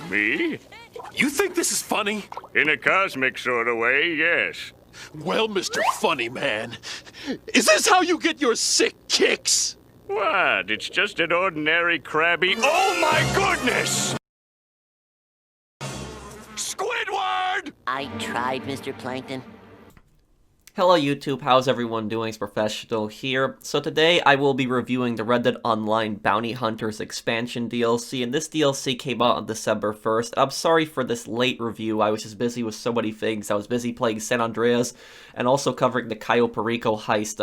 Me? You think this is funny? In a cosmic sort of way, yes. Well, Mr. Funny Man, is this how you get your sick kicks? What? It's just an ordinary crabby... Oh my goodness! Squidward! I tried, Mr. Plankton. Hello YouTube, how's everyone doing? It's Professional here. So today I will be reviewing the Red Dead Online Bounty Hunters expansion DLC, and this DLC came out on December 1st. I'm sorry for this late review, I was just busy with so many things. I was busy playing San Andreas and also covering the Cayo Perico heist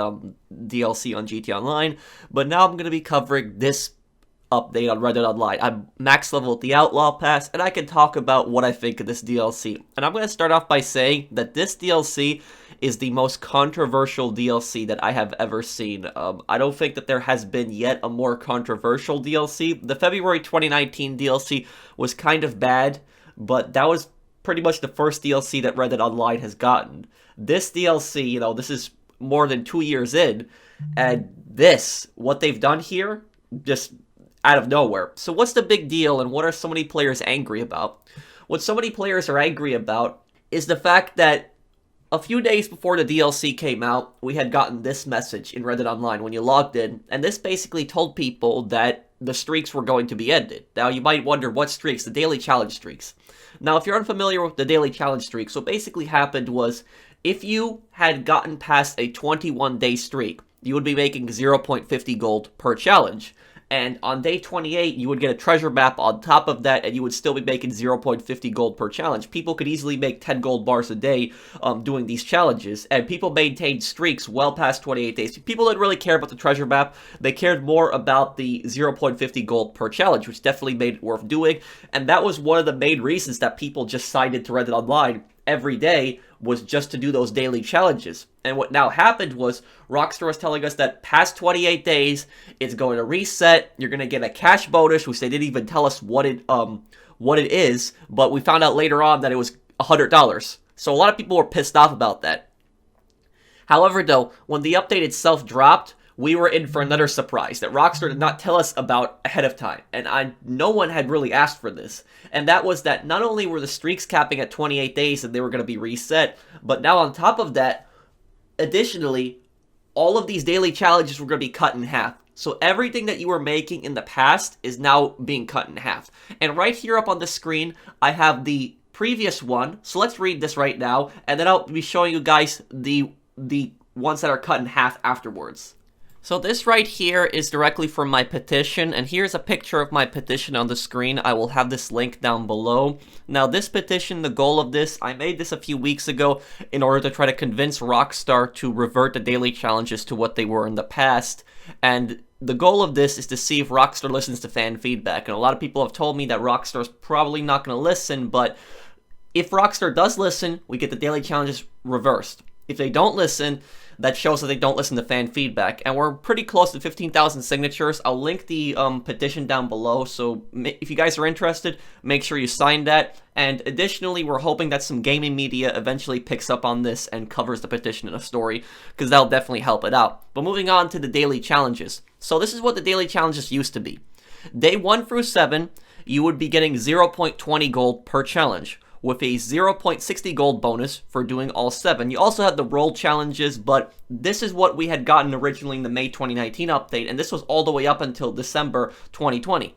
DLC on GT Online, but now I'm going to be covering this update on Red Dead Online. I'm max level at the Outlaw Pass, and I can talk about what I think of this DLC. And I'm going to start off by saying that this DLC is the most controversial DLC that I have ever seen. I don't think that there has been yet a more controversial DLC. The February 2019 DLC was kind of bad, but that was pretty much the first DLC that Red Dead Online has gotten. This DLC, you know, this is more than 2 years in, and what they've done here, just out of nowhere. So what's the big deal, and what are so many players angry about? What so many players are angry about is the fact that a few days before the DLC came out, we had gotten this message in Red Dead Online when you logged in, and this basically told people that the streaks were going to be ended. Now, you might wonder what streaks? The daily challenge streaks. Now, if you're unfamiliar with the daily challenge streaks, what basically happened was, if you had gotten past a 21-day streak, you would be making 0.50 gold per challenge. And on day 28, you would get a treasure map on top of that, and you would still be making 0.50 gold per challenge. People could easily make 10 gold bars a day doing these challenges, and people maintained streaks well past 28 days. People didn't really care about the treasure map. They cared more about the 0.50 gold per challenge, which definitely made it worth doing, and that was one of the main reasons that people just signed into Red Dead Online every day, was just to do those daily challenges. And what now happened was, Rockstar was telling us that past 28 days, it's going to reset, you're going to get a cash bonus, which they didn't even tell us what it is, but we found out later on that it was $100. So a lot of people were pissed off about that. However, though, when the update itself dropped, we were in for another surprise that Rockstar did not tell us about ahead of time, and no one had really asked for this, and that was that not only were the streaks capping at 28 days and they were going to be reset, but now on top of that, additionally, all of these daily challenges were going to be cut in half. So everything that you were making in the past is now being cut in half. And right here up on the screen, I have the previous one, so let's read this right now, and then I'll be showing you guys the ones that are cut in half afterwards. So this right here is directly from my petition, and here's a picture of my petition on the screen. I will have this link down below. Now this petition, the goal of this, I made this a few weeks ago in order to try to convince Rockstar to revert the daily challenges to what they were in the past, and the goal of this is to see if Rockstar listens to fan feedback, and a lot of people have told me that Rockstar's probably not going to listen, but if Rockstar does listen, we get the daily challenges reversed. If they don't listen, that shows that they don't listen to fan feedback. And we're pretty close to 15,000 signatures. I'll link the petition down below, so if you guys are interested, make sure you sign that. And additionally, we're hoping that some gaming media eventually picks up on this and covers the petition in a story, because that'll definitely help it out. But moving on to the daily challenges. So this is what the daily challenges used to be. Day 1 through 7, you would be getting 0.20 gold per challenge, with a 0.60 gold bonus for doing all 7. You also had the role challenges, but this is what we had gotten originally in the May 2019 update, and this was all the way up until December 2020.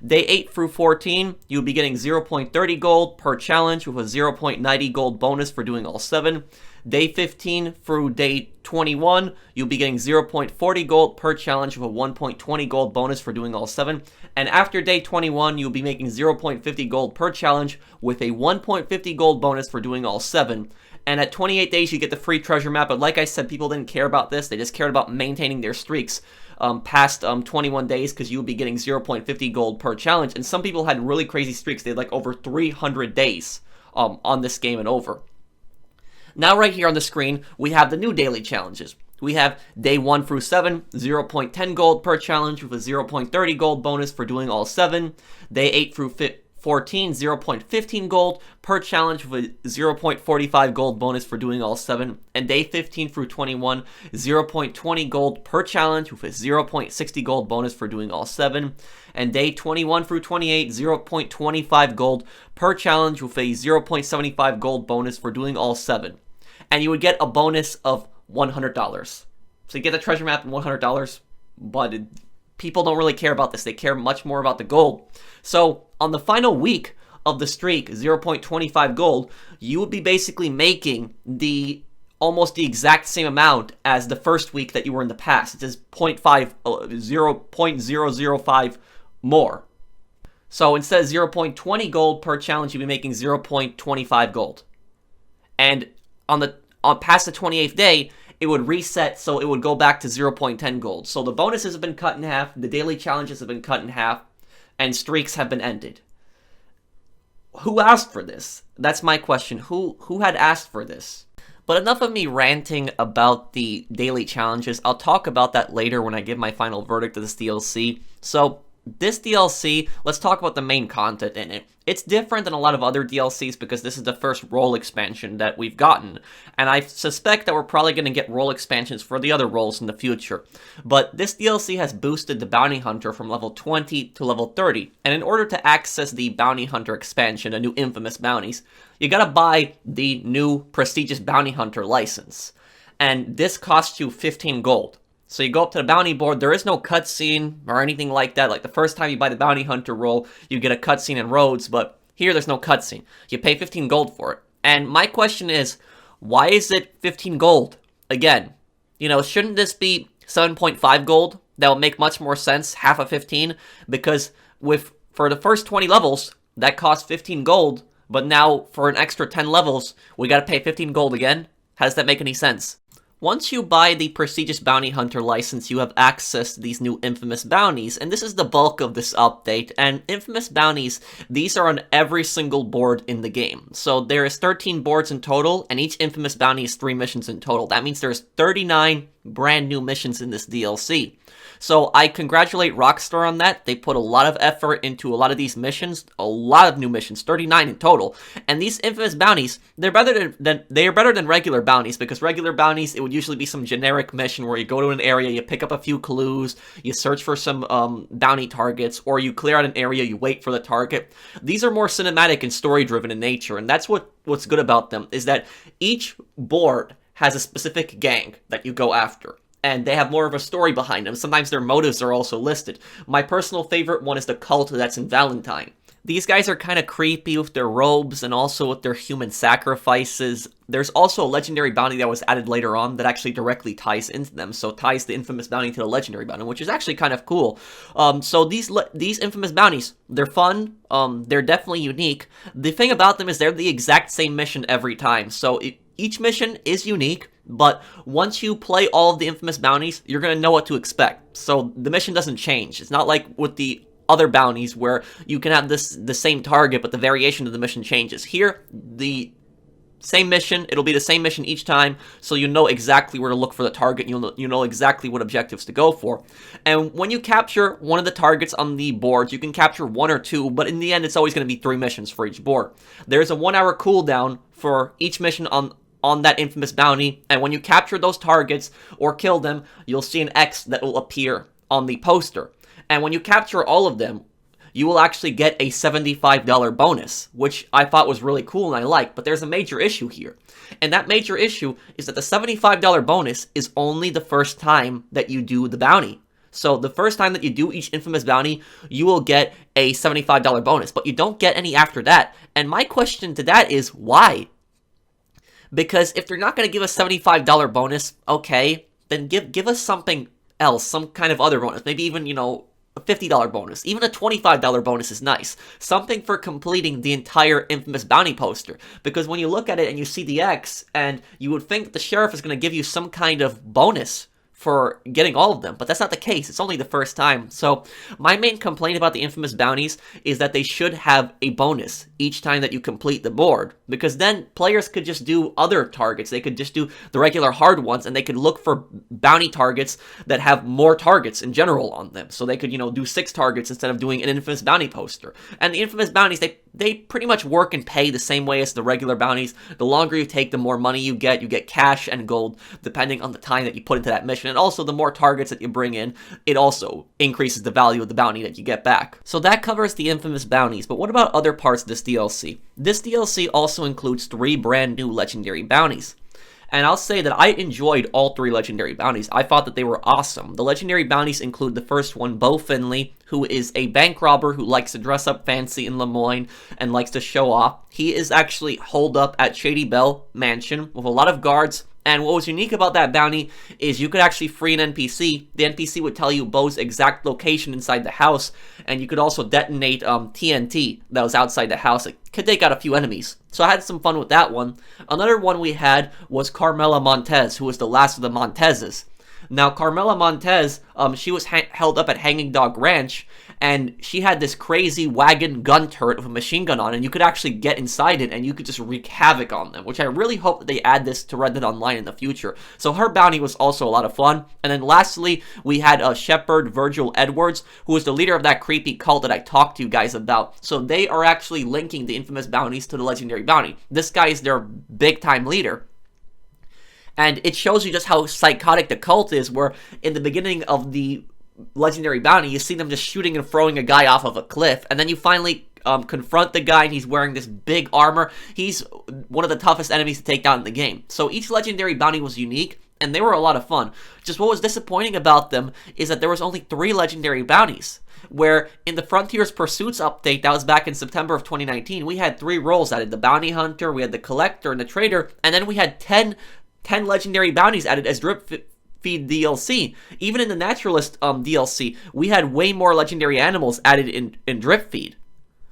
Day 8 through 14, you would be getting 0.30 gold per challenge with a 0.90 gold bonus for doing all 7. Day 15 through day 21, you'll be getting 0.40 gold per challenge with a 1.20 gold bonus for doing all 7. And after day 21, you'll be making 0.50 gold per challenge with a 1.50 gold bonus for doing all 7. And at 28 days, you get the free treasure map. But like I said, people didn't care about this. They just cared about maintaining their streaks past 21 days, because you'll be getting 0.50 gold per challenge. And some people had really crazy streaks. They had like over 300 days on this game and over. Now right here on the screen, we have the new daily challenges. We have day 1 through 7, 0.10 gold per challenge with a 0.30 gold bonus for doing all 7. Day 8 through 14, 0.15 gold per challenge with a 0.45 gold bonus for doing all 7. And day 15 through 21, 0.20 gold per challenge with a 0.60 gold bonus for doing all 7. And day 21 through 28, 0.25 gold per challenge with a 0.75 gold bonus for doing all 7. And you would get a bonus of $100. So you get the treasure map and $100, but people don't really care about this. They care much more about the gold. So on the final week of the streak, 0.25 gold, you would be basically making almost the exact same amount as the first week that you were in the past. It is 0.005 more. So instead of 0.20 gold per challenge, you'd be making 0.25 gold. And past the 28th day, it would reset, so it would go back to 0.10 gold. So the bonuses have been cut in half, the daily challenges have been cut in half, and streaks have been ended. Who asked for this? That's my question. Who had asked for this? But enough of me ranting about the daily challenges. I'll talk about that later when I give my final verdict of this DLC. So this DLC, let's talk about the main content in it. It's different than a lot of other DLCs because this is the first role expansion that we've gotten. And I suspect that we're probably going to get role expansions for the other roles in the future. But this DLC has boosted the Bounty Hunter from level 20 to level 30. And in order to access the Bounty Hunter expansion, the new infamous bounties, you gotta buy the new prestigious Bounty Hunter license. And this costs you 15 gold. So you go up to the bounty board, there is no cutscene or anything like that. Like the first time you buy the Bounty Hunter role, you get a cutscene in Rhodes, but here there's no cutscene. You pay 15 gold for it. And my question is, why is it 15 gold? Again, shouldn't this be 7.5 gold? That would make much more sense, half of 15, because for the first 20 levels, that costs 15 gold, but now for an extra 10 levels, we gotta pay 15 gold again? How does that make any sense? Once you buy the prestigious Bounty Hunter license, you have access to these new infamous bounties, and this is the bulk of this update. And infamous bounties, these are on every single board in the game. So there is 13 boards in total, and each infamous bounty is 3 missions in total. That means there's 39 brand new missions in this DLC. So I congratulate Rockstar on that. They put a lot of effort into a lot of these missions, a lot of new missions, 39 in total. And these infamous bounties, they're better than regular bounties, because regular bounties, it would usually be some generic mission where you go to an area, you pick up a few clues, you search for some bounty targets, or you clear out an area, you wait for the target. These are more cinematic and story-driven in nature, and that's what's good about them, is that each board has a specific gang that you go after. And they have more of a story behind them. Sometimes their motives are also listed. My personal favorite one is the cult that's in Valentine. These guys are kind of creepy with their robes and also with their human sacrifices. There's also a legendary bounty that was added later on that actually directly ties into them. So ties the infamous bounty to the legendary bounty, which is actually kind of cool. So these infamous bounties, they're fun. They're definitely unique. The thing about them is they're the exact same mission every time. So each mission is unique, but once you play all of the infamous bounties, you're going to know what to expect. So the mission doesn't change. It's not like with the other bounties where you can have the same target, but the variation of the mission changes. Here, the same mission, it'll be the same mission each time, so you know exactly where to look for the target, you know exactly what objectives to go for. And when you capture one of the targets on the board, you can capture 1 or 2, but in the end, it's always going to be 3 missions for each board. There's a 1-hour cooldown for each mission on that infamous bounty, and when you capture those targets or kill them, you'll see an X that will appear on the poster. And when you capture all of them, you will actually get a $75 bonus, which I thought was really cool and I like, but there's a major issue here. And that major issue is that the $75 bonus is only the first time that you do the bounty. So the first time that you do each infamous bounty, you will get a $75 bonus, but you don't get any after that. And my question to that is, why? Because if they're not going to give us a $75 bonus, okay, then give us something else, some kind of other bonus. Maybe even, a $50 bonus. Even a $25 bonus is nice. Something for completing the entire infamous bounty poster. Because when you look at it and you see the X, and you would think the sheriff is going to give you some kind of bonus for getting all of them, but that's not the case. It's only the first time. So my main complaint about the infamous bounties is that they should have a bonus each time that you complete the board, because then players could just do other targets. They could just do the regular hard ones, and they could look for bounty targets that have more targets in general on them. So they could, do 6 targets instead of doing an infamous bounty poster. And the infamous bounties, they pretty much work and pay the same way as the regular bounties. The longer you take, the more money you get. You get cash and gold depending on the time that you put into that mission. And also, the more targets that you bring in, it also increases the value of the bounty that you get back. So that covers the infamous bounties, but what about other parts of this DLC? This DLC also includes 3 brand new legendary bounties. And I'll say that I enjoyed all 3 legendary bounties. I thought that they were awesome. The legendary bounties include the first one, Bo Finley, who is a bank robber who likes to dress up fancy in Lemoyne and likes to show off. He is actually holed up at Shady Belle Mansion with a lot of guards. And what was unique about that bounty is you could actually free an NPC. The NPC would tell you Bo's exact location inside the house, and you could also detonate TNT that was outside the house. It could take out a few enemies. So I had some fun with that one. Another one we had was Carmela Montez, who was the last of the Montezes. Now, Carmela Montez, she was held up at Hanging Dog Ranch, and she had this crazy wagon gun turret with a machine gun on, and you could actually get inside it, and you could just wreak havoc on them, which I really hope that they add this to Red Dead Online in the future. So her bounty was also a lot of fun. And then lastly, we had Shepherd Virgil Edwards, who was the leader of that creepy cult that I talked to you guys about. So they are actually linking the infamous bounties to the legendary bounty. This guy is their big-time leader. And it shows you just how psychotic the cult is, where in the beginning of the legendary bounty, you see them just shooting and throwing a guy off of a cliff, and then you finally confront the guy, and he's wearing this big armor. He's one of the toughest enemies to take down in the game. So each legendary bounty was unique, and they were a lot of fun. Just what was disappointing about them is that there was only 3 legendary bounties, where in the Frontiers Pursuits update that was back in September of 2019, we had 3 roles added: the bounty hunter, we had the collector, and the trader, and then we had 10 legendary bounties added as drip feed DLC. Even in the Naturalist DLC, we had way more legendary animals added in drip feed.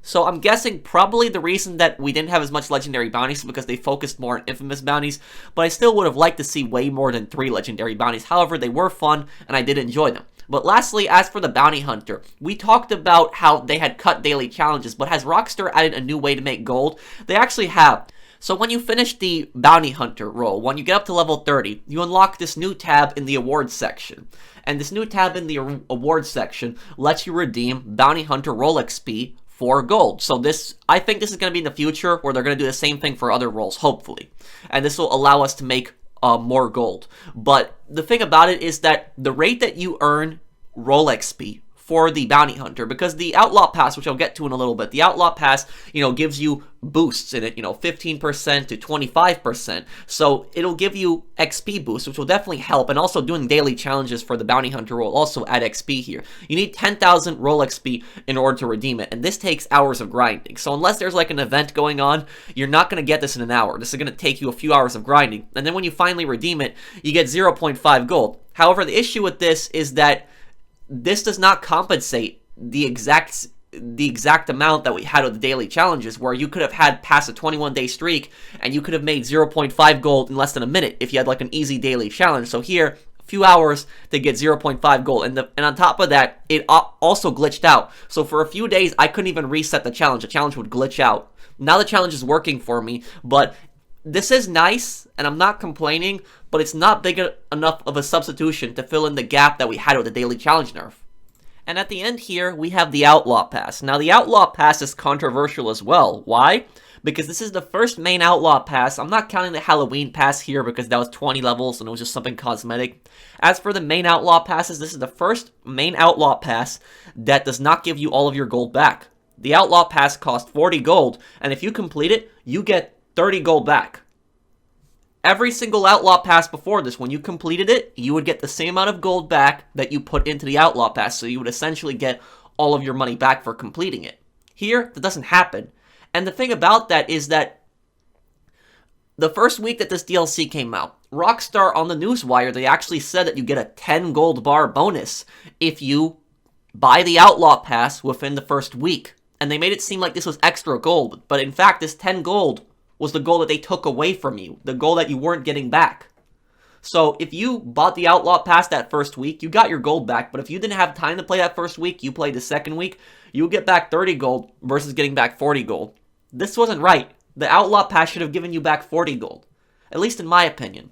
So I'm guessing probably the reason that we didn't have as much legendary bounties is because they focused more on infamous bounties, but I still would have liked to see way more than 3 legendary bounties. However, they were fun, and I did enjoy them. But lastly, as for the bounty hunter, we talked about how they had cut daily challenges, but has Rockstar added a new way to make gold? They actually have. So when you finish the bounty hunter role, when you get up to level 30, you unlock this new tab in the awards section. And this new tab in the awards section lets you redeem bounty hunter role XP for gold. So I think this is going to be in the future where they're going to do the same thing for other roles, hopefully. And this will allow us to make more gold. But the thing about it is that the rate that you earn role XP for the bounty hunter, because the Outlaw Pass, which I'll get to in a little bit, the Outlaw Pass, gives you boosts in it, 15% to 25%. So it'll give you XP boosts, which will definitely help. And also doing daily challenges for the bounty hunter will also add XP here. You need 10,000 role XP in order to redeem it, and this takes hours of grinding. So unless there's like an event going on, you're not going to get this in an hour. This is going to take you a few hours of grinding. And then when you finally redeem it, you get 0.5 gold. However, the issue with this is that this does not compensate the exact amount that we had with the daily challenges, where you could have had past a 21-day streak and you could have made 0.5 gold in less than a minute if you had like an easy daily challenge. So here, a few hours to get 0.5 gold, and on top of that, it also glitched out. So for a few days, I couldn't even reset the challenge. The challenge would glitch out. Now the challenge is working for me, but this is nice, and I'm not complaining, but it's not big enough of a substitution to fill in the gap that we had with the daily challenge nerf. And at the end here, we have the Outlaw Pass. Now, the Outlaw Pass is controversial as well. Why? Because this is the first main Outlaw Pass. I'm not counting the Halloween Pass here because that was 20 levels and it was just something cosmetic. As for the main Outlaw Passes, this is the first main Outlaw Pass that does not give you all of your gold back. The Outlaw Pass costs 40 gold, and if you complete it, you get 30 gold back. Every single Outlaw Pass before this, when you completed it, you would get the same amount of gold back that you put into the Outlaw Pass, so you would essentially get all of your money back for completing it. Here, that doesn't happen. And the thing about that is that the first week that this DLC came out, Rockstar on the Newswire, they actually said that you get a 10 gold bar bonus if you buy the Outlaw Pass within the first week. And they made it seem like this was extra gold, but in fact, this 10 gold was the gold that they took away from you, the gold that you weren't getting back. So if you bought the Outlaw Pass that first week, you got your gold back. But if you didn't have time to play that first week, you played the second week, you get back 30 gold versus getting back 40 gold. This wasn't right. The Outlaw Pass should have given you back 40 gold. At least in my opinion.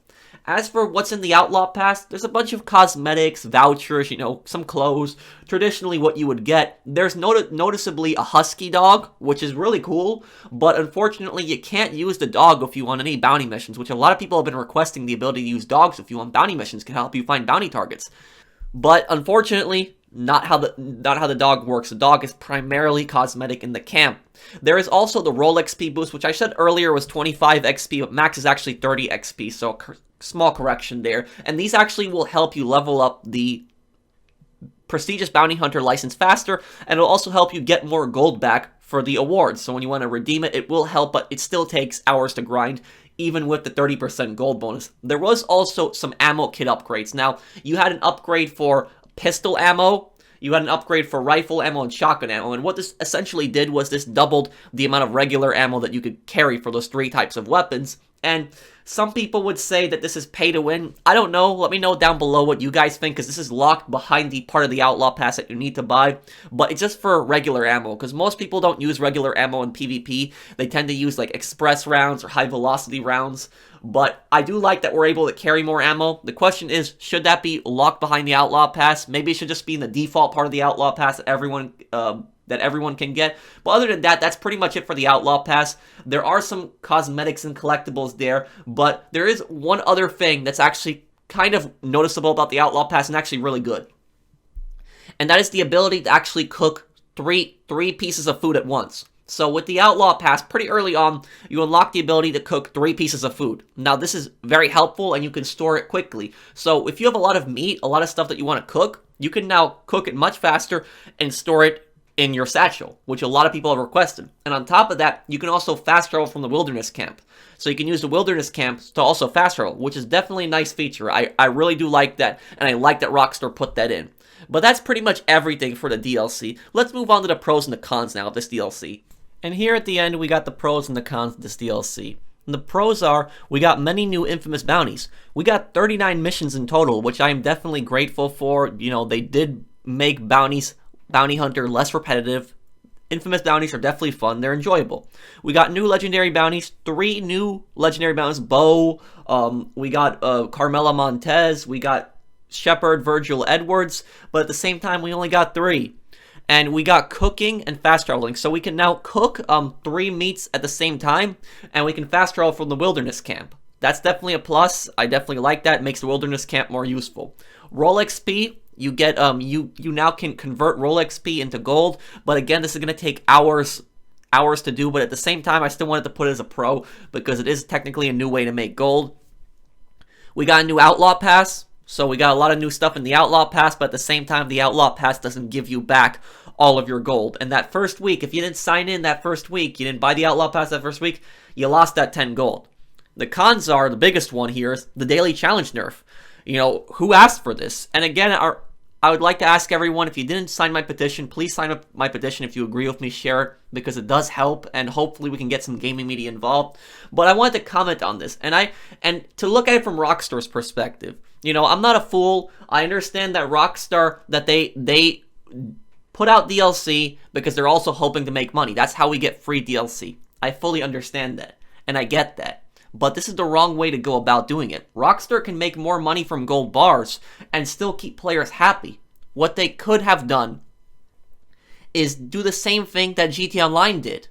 As for what's in the Outlaw Pass, there's a bunch of cosmetics, vouchers, some clothes. Traditionally what you would get. There's noticeably a husky dog, which is really cool. But unfortunately, you can't use the dog if you want any bounty missions, which a lot of people have been requesting the ability to use dogs if you want bounty missions, can help you find bounty targets. But unfortunately, not how the dog works. The dog is primarily cosmetic in the camp. There is also the roll XP boost, which I said earlier was 25 XP, but max is actually 30 XP, so small correction there. And these actually will help you level up the prestigious bounty hunter license faster, and it'll also help you get more gold back for the awards. So when you want to redeem it, it will help, but it still takes hours to grind, even with the 30% gold bonus. There was also some ammo kit upgrades. Now, you had an upgrade for pistol ammo, you had an upgrade for rifle ammo and shotgun ammo, and what this essentially did was this doubled the amount of regular ammo that you could carry for those 3 types of weapons. And some people would say that this is pay to win. I don't know. Let me know down below what you guys think, because this is locked behind the part of the Outlaw Pass that you need to buy. But it's just for regular ammo, because most people don't use regular ammo in PvP. They tend to use like express rounds or high velocity rounds. But I do like that we're able to carry more ammo. The question is, should that be locked behind the Outlaw Pass? Maybe it should just be in the default part of the Outlaw Pass that everyone can get. But other than that, that's pretty much it for the Outlaw Pass. There are some cosmetics and collectibles there, but there is one other thing that's actually kind of noticeable about the Outlaw Pass and actually really good. And that is the ability to actually cook three pieces of food at once. So with the Outlaw Pass, pretty early on, you unlock the ability to cook 3 pieces of food. Now, this is very helpful, and you can store it quickly. So if you have a lot of meat, a lot of stuff that you want to cook, you can now cook it much faster and store it in your satchel, which a lot of people have requested. And on top of that, you can also fast travel from the wilderness camp. So you can use the wilderness camp to also fast travel, which is definitely a nice feature. I really do like that, and I like that Rockstar put that in. But that's pretty much everything for the DLC. Let's move on to the pros and the cons now of this DLC. And here at the end, we got the pros and the cons of this DLC. And the pros are, we got many new infamous bounties. We got 39 missions in total, which I am definitely grateful for. They did make bounty hunter less repetitive. Infamous bounties are definitely fun. They're enjoyable. We got new legendary bounties. 3 new legendary bounties. Bo. We got Carmela Montez. We got Shepard Virgil Edwards. But at the same time, we only got 3. And we got cooking and fast traveling. So we can now cook 3 meats at the same time. And we can fast travel from the wilderness camp. That's definitely a plus. I definitely like that. It makes the wilderness camp more useful. Roll XP. You get you now can convert roll XP into gold, but again, this is gonna take hours to do. But at the same time, I still wanted to put it as a pro because it is technically a new way to make gold. We got a new Outlaw Pass, so we got a lot of new stuff in the Outlaw Pass. But at the same time, the Outlaw Pass doesn't give you back all of your gold. And that first week, if you didn't sign in that first week, you didn't buy the Outlaw Pass that first week, you lost that 10 gold. The cons are, the biggest one here is the daily challenge nerf. Who asked for this? And again, I would like to ask everyone, if you didn't sign my petition, please sign up my petition. If you agree with me, share it, because it does help, and hopefully we can get some gaming media involved. But I wanted to comment on this, and to look at it from Rockstar's perspective. I'm not a fool. I understand that Rockstar, that they put out DLC because they're also hoping to make money. That's how we get free DLC. I fully understand that, and I get that. But this is the wrong way to go about doing it. Rockstar can make more money from gold bars and still keep players happy. What they could have done is do the same thing that GTA Online did.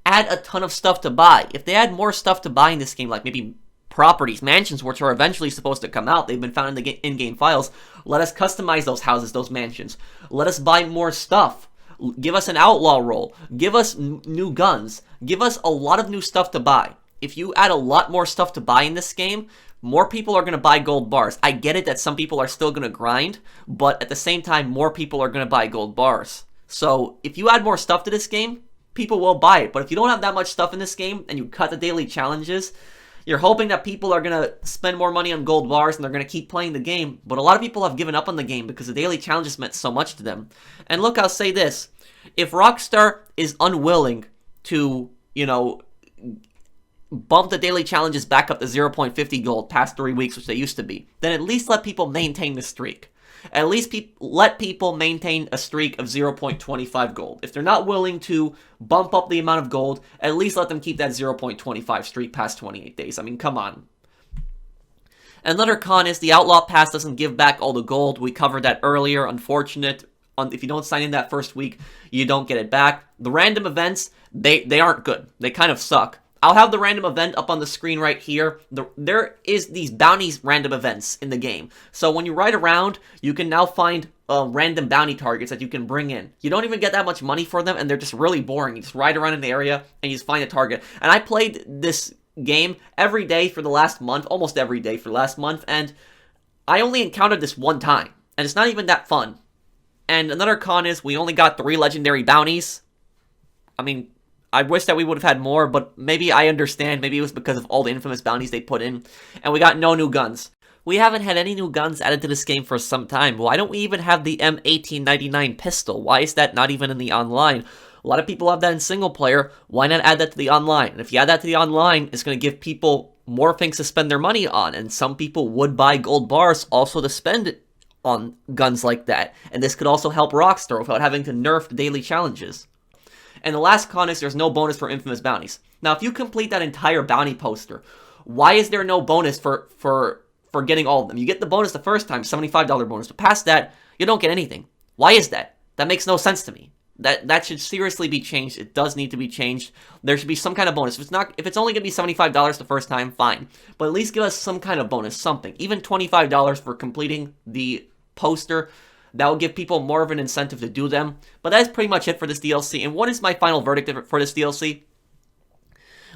Add a ton of stuff to buy. If they add more stuff to buy in this game, like maybe properties, mansions, which are eventually supposed to come out, they've been found in the in-game files, let us customize those houses, those mansions. Let us buy more stuff. Give us an outlaw role. Give us new guns. Give us a lot of new stuff to buy. If you add a lot more stuff to buy in this game, more people are going to buy gold bars. I get it that some people are still going to grind, but at the same time, more people are going to buy gold bars. So if you add more stuff to this game, people will buy it. But if you don't have that much stuff in this game and you cut the daily challenges, you're hoping that people are going to spend more money on gold bars and they're going to keep playing the game. But a lot of people have given up on the game because the daily challenges meant so much to them. And look, I'll say this. If Rockstar is unwilling to, bump the daily challenges back up to 0.50 gold past 3 weeks, which they used to be, then at least let people maintain the streak. At least let people maintain a streak of 0.25 gold. If they're not willing to bump up the amount of gold, at least let them keep that 0.25 streak past 28 days. I mean, come on. Another con is the Outlaw Pass doesn't give back all the gold. We covered that earlier. Unfortunate. If you don't sign in that first week, you don't get it back. The random events, they aren't good. They kind of suck. I'll have the random event up on the screen right here. There is these bounties random events in the game. So when you ride around, you can now find random bounty targets that you can bring in. You don't even get that much money for them, and they're just really boring. You just ride around in the area, and you just find a target. And I played this game every day for the last month, almost every day for the last month, and I only encountered this one time. And it's not even that fun. And another con is we only got 3 legendary bounties. I mean, I wish that we would have had more, but maybe I understand. Maybe it was because of all the infamous bounties they put in. And we got no new guns. We haven't had any new guns added to this game for some time. Why don't we even have the M1899 pistol? Why is that not even in the online? A lot of people have that in single player. Why not add that to the online? And if you add that to the online, it's going to give people more things to spend their money on. And some people would buy gold bars also to spend on guns like that. And this could also help Rockstar without having to nerf the daily challenges. And the last con is there's no bonus for infamous bounties. Now, if you complete that entire bounty poster, why is there no bonus for getting all of them? You get the bonus the first time, $75 bonus, but past that, you don't get anything. Why is that? That makes no sense to me. That should seriously be changed. It does need to be changed. There should be some kind of bonus. If it's only going to be $75 the first time, fine. But at least give us some kind of bonus, something. Even $25 for completing the poster. That will give people more of an incentive to do them. But that's pretty much it for this DLC. And what is my final verdict for this DLC?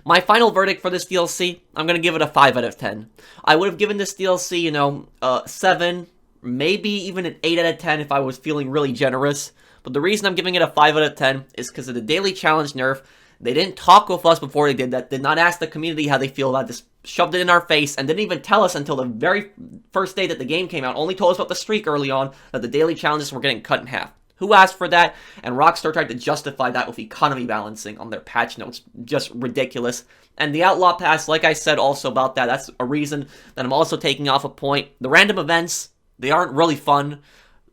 My final verdict for this DLC, I'm going to give it a 5 out of 10. I would have given this DLC, 7, maybe even an 8 out of 10 if I was feeling really generous. But the reason I'm giving it a 5 out of 10 is because of the daily challenge nerf. They didn't talk with us before they did that, did not ask the community how they feel about this, shoved it in our face, and didn't even tell us until the very first day that the game came out, only told us about the streak early on, that the daily challenges were getting cut in half. Who asked for that? And Rockstar tried to justify that with economy balancing on their patch notes. Just ridiculous. And the Outlaw Pass, like I said also about that, that's a reason that I'm also taking off a point. The random events, they aren't really fun.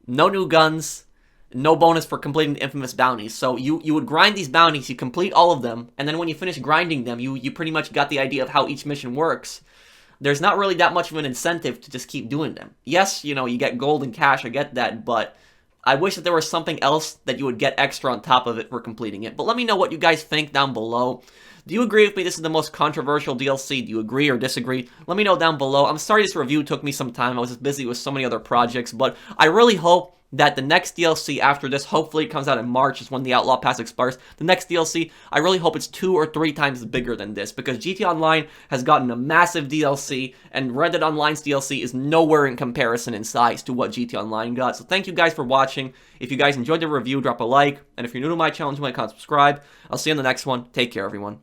No new guns. No bonus for completing the infamous bounties. So you would grind these bounties, you complete all of them, and then when you finish grinding them, you pretty much got the idea of how each mission works. There's not really that much of an incentive to just keep doing them. Yes, you get gold and cash, I get that, but I wish that there was something else that you would get extra on top of it for completing it. But let me know what you guys think down below. Do you agree with me this is the most controversial DLC? Do you agree or disagree? Let me know down below. I'm sorry this review took me some time. I was just busy with so many other projects, but I really hope that the next DLC after this, hopefully it comes out in March, is when the Outlaw Pass expires. The next DLC, I really hope it's 2 or 3 times bigger than this, because GTA Online has gotten a massive DLC, and Red Dead Online's DLC is nowhere in comparison in size to what GTA Online got. So thank you guys for watching. If you guys enjoyed the review, drop a like, and if you're new to my channel, you might subscribe. I'll see you in the next one. Take care, everyone.